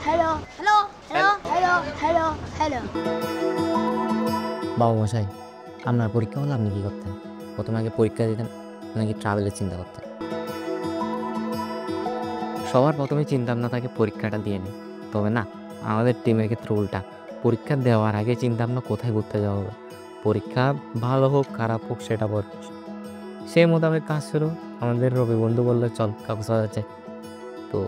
Hello hello hello hello hello hello. বাবা মশাই, আপনার পরীক্ষা হলে আপনি কি করতেন? প্রথমে আগে পরীক্ষা দিতেন নাকি ট্রাভেলের চিন্তা করতেন? সবার প্রথমে চিন্তা ভাবনা থাকে পরীক্ষাটা দিয়ে নিই, তবে না, আমাদের টিমের ক্ষেত্রে উল্টা। পরীক্ষা দেওয়ার আগে চিন্তা ভাবনা কোথায় ঘুরতে যাওয়া হবে। পরীক্ষা ভালো হোক খারাপ হোক সেটা পর, সেই মোতাবেক কাজ শুরু। আমাদের রবি বন্ধু বললো চল কক্সবাজার যাই। তো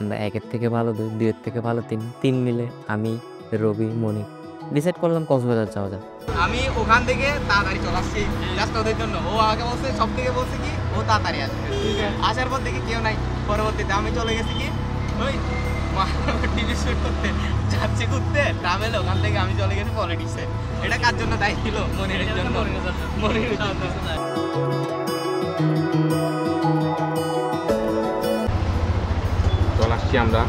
আমরা একের থেকে ভালো দুই, দুইয়ের থেকে ভালো তিন, তিন মিলে আমি, রবি, মনি ডিসাইড করলাম কক্সবাজার যাওয়া যায়। আমি ওখান থেকে তাড়াতাড়ি চলে আসছি জাস্ট ওদের জন্য। ও আগে বলছে, সব থেকে বলছে কি ও তাড়াতাড়ি আসবে। আসার পর দেখি কেউ নাই। পরবর্তীতে আমি চলে গেছি কি ওই টিভি শুট করতে, যাচ্ছি ঘুরতে ট্রাভেল। ওখান থেকে আমি চলে গেছি পলিটিক্সে। এটা কার জন্য দায়ী ছিল? মনিরের জন্য। মনিরের জন্য চলে আসছি আমরা।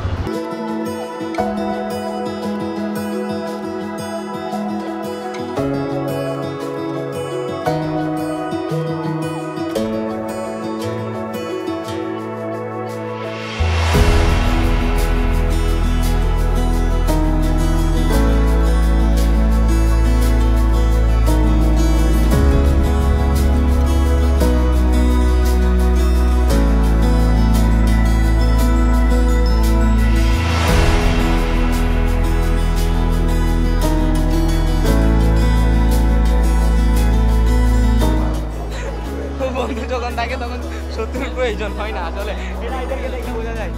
বন্ধু যখন থাকে তখন শত্রুর প্রয়োজন হয় না আসলে। এটা এদেরকে দেখে বোঝা যায়।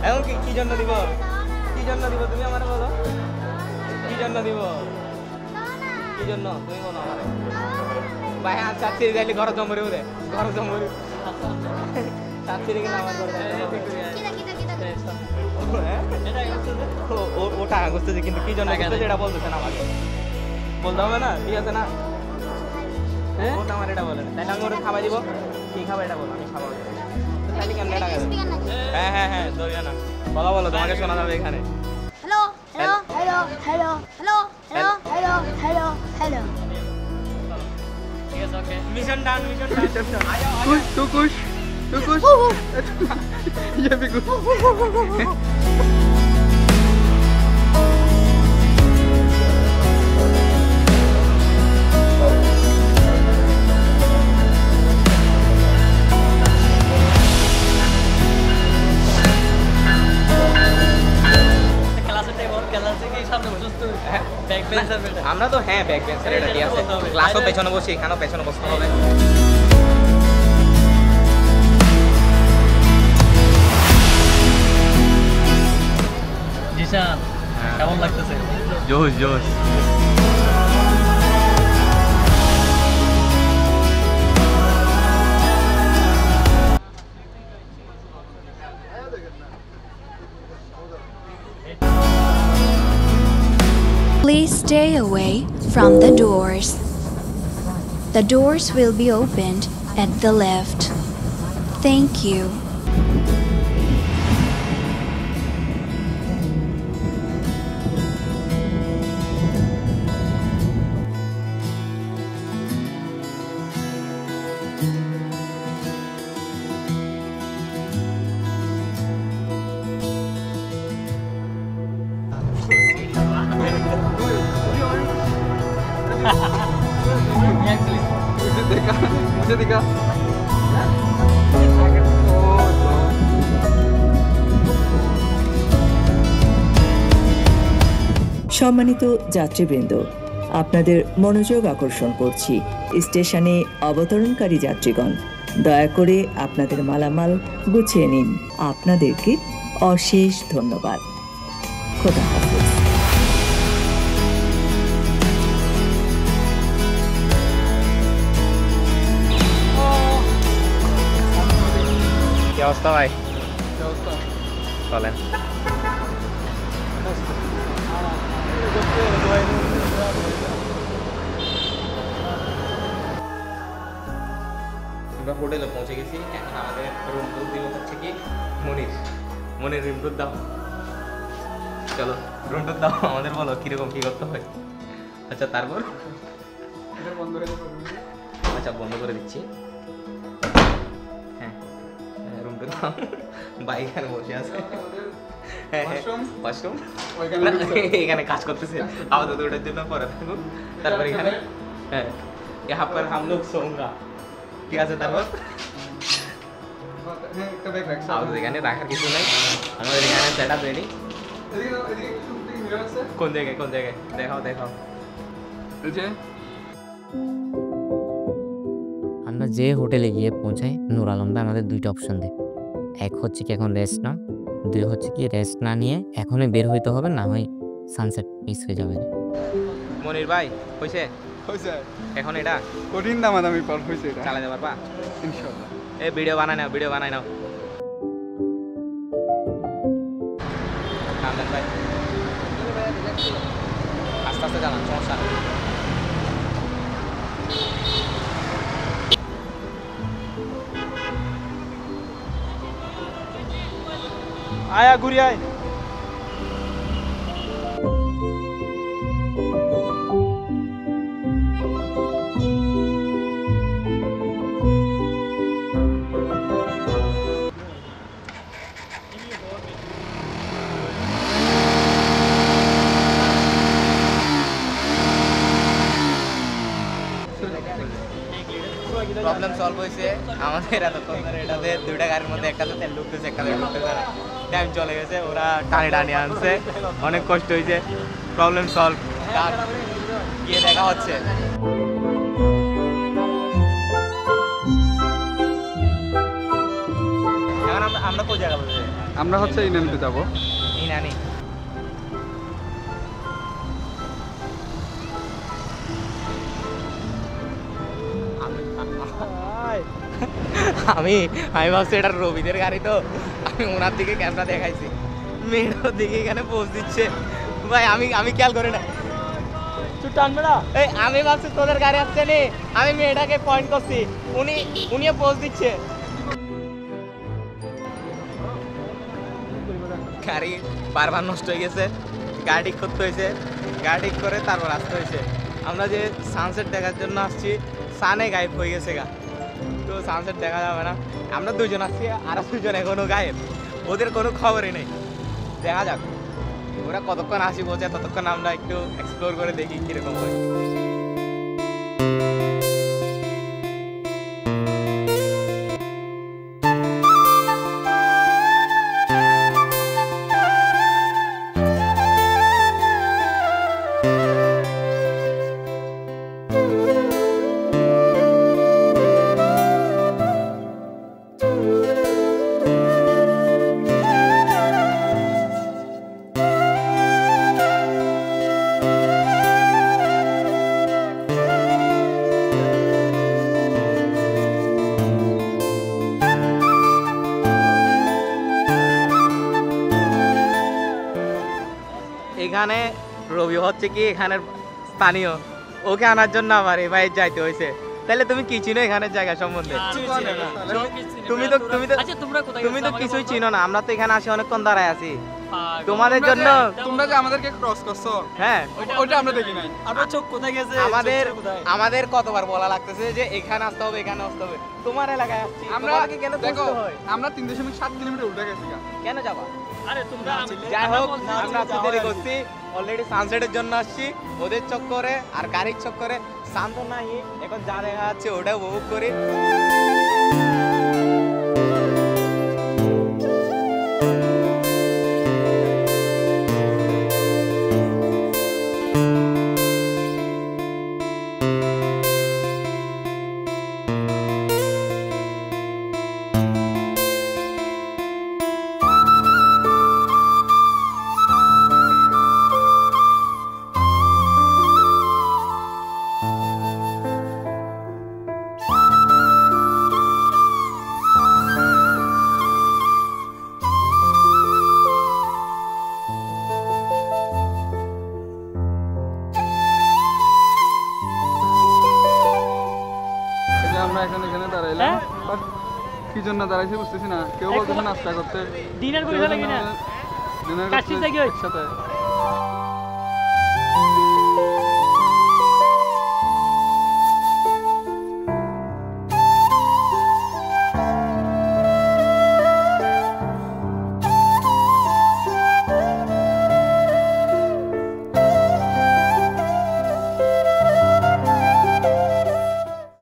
এখন কি জন্য দিব? কি জন্য দিব তুমি আমার বলো? কি জন্য দিব? কি জন্য তুমি বলো আমারে? ভাই আর চাচ্ছি যাইলে ঘর জমরে ওরে, ঘর জমরে চাচ্ছি রেখে আমার ঘরে ওটা করতেছে, কিন্তু কি জন্য করতেছে এটা বলতেছে না আমাকে। বলতে হবে না, ঠিক আছে না? ওটা আমার এটা বলে, তাহলে আমি ওরা খাবার দিব। কি খাবার এটা বলো, আমি খাবার তাহলে কেন এটা গেল? হ্যাঁ হ্যাঁ হ্যাঁ দরিয়া না বলো, বলো তোমাকে শোনা যাবে এখানে। Hello hello hello hello hello hello hello hello hello. ঠিক আছে, ওকে, মিশন ডান, মিশন ডান। कुछ तू कुछ ये भी कुछ। আমরা তো হ্যাঁ ব্যাক বেঞ্চার, এটা ঠিক আছে। ক্লাসও পেছনে বসি, এখানেও পেছনে বসতে হবে। জিশান কেমন লাগতেছে? জোশ জোশ। Please stay away from the doors. The doors will be opened at the left. Thank you. मुझे दिखा সম্মানিত যাত্রীবৃন্দ, আপনাদের মনোযোগ আকর্ষণ করছি। স্টেশনে অবতরণকারী যাত্রীগণ, দয়া করে আপনাদের মালামাল গুছিয়ে নিন। আপনাদেরকে অশেষ ধন্যবাদ। খোদা হাফেজ। কি অবস্থা ভাই? চলেন। আমরা হোটেলে পৌঁছে গেছি। এখন আমাদের রুম টুর দিব হচ্ছে কি মনির রুম টুর দাও। চলো রুম টুর দাও, আমাদের বলো কিরকম কি করতে হয়। আচ্ছা তারপর আচ্ছা বন্ধ করে দিচ্ছি। হ্যাঁ রুম টুর দাও। বাইক আর বসে আছে। হ্যাঁ ওয়াশরুম এখানে কাজ করতেছে আপাতত ওটার জন্য পরে থাকুন তারপর এখানে হ্যাঁ यहाँ पर हम लोग सोऊंगा ঠিক আছে তারপর আপাতত এখানে রাখার কিছু নাই আমাদের এখানে সেট আপ রেডি কোন জায়গায় দেখাও আমরা যে হোটেলে গিয়ে পৌঁছাই নূর আলমদা আমাদের দুইটা অপশন দেয়। এক হচ্ছে কি এখন রেস্ট নাও, দুই হচ্ছে কি রেস্ট না নিয়ে এখনই বের হইতে হবে, না হয় সানসেট মিস হয়ে যাবে। মনির ভাই হইছে এখন এটা কঠিন দামাদামি পার হয়েছে এটা চালাতে পারবা ইনশাআল্লাহ। এই ভিডিও বানাই নাও কামরান ভাই আস্তে আস্তে চালান সমস্যা নেই। আয়া ঘুরি আয় প্রবলেম সলভ হয়েছে আমাদের এতক্ষণ ধরে এটাতে দুইটা গাড়ির মধ্যে একটাতে তেল ঢুকতেছে একটাতে ঢুকতেছে না, টাইম চলে গেছে, ওরা টানি আনছে, অনেক কষ্ট হয়েছে। প্রবলেম সলভ, গিয়ে দেখা হচ্ছে। এখন আমরা কোন জায়গা বলছি? আমরা হচ্ছে ইনানিতে যাবো। ইনানি আমি ভাবছি এটা রবিদের গাড়ি, তো আমি ওনার দিকে ক্যামেরা দেখাইছি, মেয়েটার দিকে এখানে পোজ দিচ্ছে। ভাই আমি খেয়াল করি না, এই আমি ভাবছি তোদের গাড়ি আসছে নি, আমি মেয়েটাকে পয়েন্ট করছি, উনিও পোজ দিচ্ছে। গাড়ি বারবার নষ্ট হয়ে গেছে, গাড়ি ঠিক করতে হয়েছে, গাড়ি ঠিক করে তারপর আসতে হয়েছে। আমরা যে সানসেট দেখার জন্য আসছি, সানে গায়েব হয়ে গেছে গা, তো সানসেট দেখা যাবে না। আমরা দুজন আসছি, আর দুজন এখনো গায়েব, ওদের কোনো খবরই নেই। দেখা যাক ওরা কতক্ষণ আসি বলছে, ততক্ষণ আমরা একটু এক্সপ্লোর করে দেখি কিরকম হয়। এখানে রবি হচ্ছে কি এখানের স্থানীয়, ওকে আনার জন্য আমার এই ভাই যাইতে হয়েছে। তাহলে তুমি কি চিনো এখানের জায়গা সম্বন্ধে? তুমি তো কিছুই চিনো না। আমরা তো এখানে আসি অনেকক্ষণ দাঁড়ায় আছি তোমাদের জন্য। তোমরা যে আমাদেরকে ক্রস করছো, হ্যাঁ ওইটা আমরা দেখি নাই। আপনার চোখ কোথায় গেছে? আমাদের কতবার বলা লাগতেছে যে এখানে আসতে হবে, এখানে আসতে হবে। তোমার এলাকায় আসছি, আমরা কেন দেখো বুঝতে হয়? আমরা 3.7 কিলোমিটার উল্টে গেছি। কেন যাবা? আরে তোমরা যাই হোক, আমরা দেরি করছি, অলরেডি সানসেটের জন্য আসছি। ওদের চক্করে আর গাড়ির চক্করে শান্ত নাই, এখন যা দেখা যাচ্ছে ওটা উপভোগ করি। আমরা এখানে দাঁড়াইলাম, কি জন্য দাঁড়াইছি বুঝতেছি না। কেউ বলতেছে নাস্তা করতে, ডিনার করে ফেলে কিনা ডিনার কাশি থেকে সাথে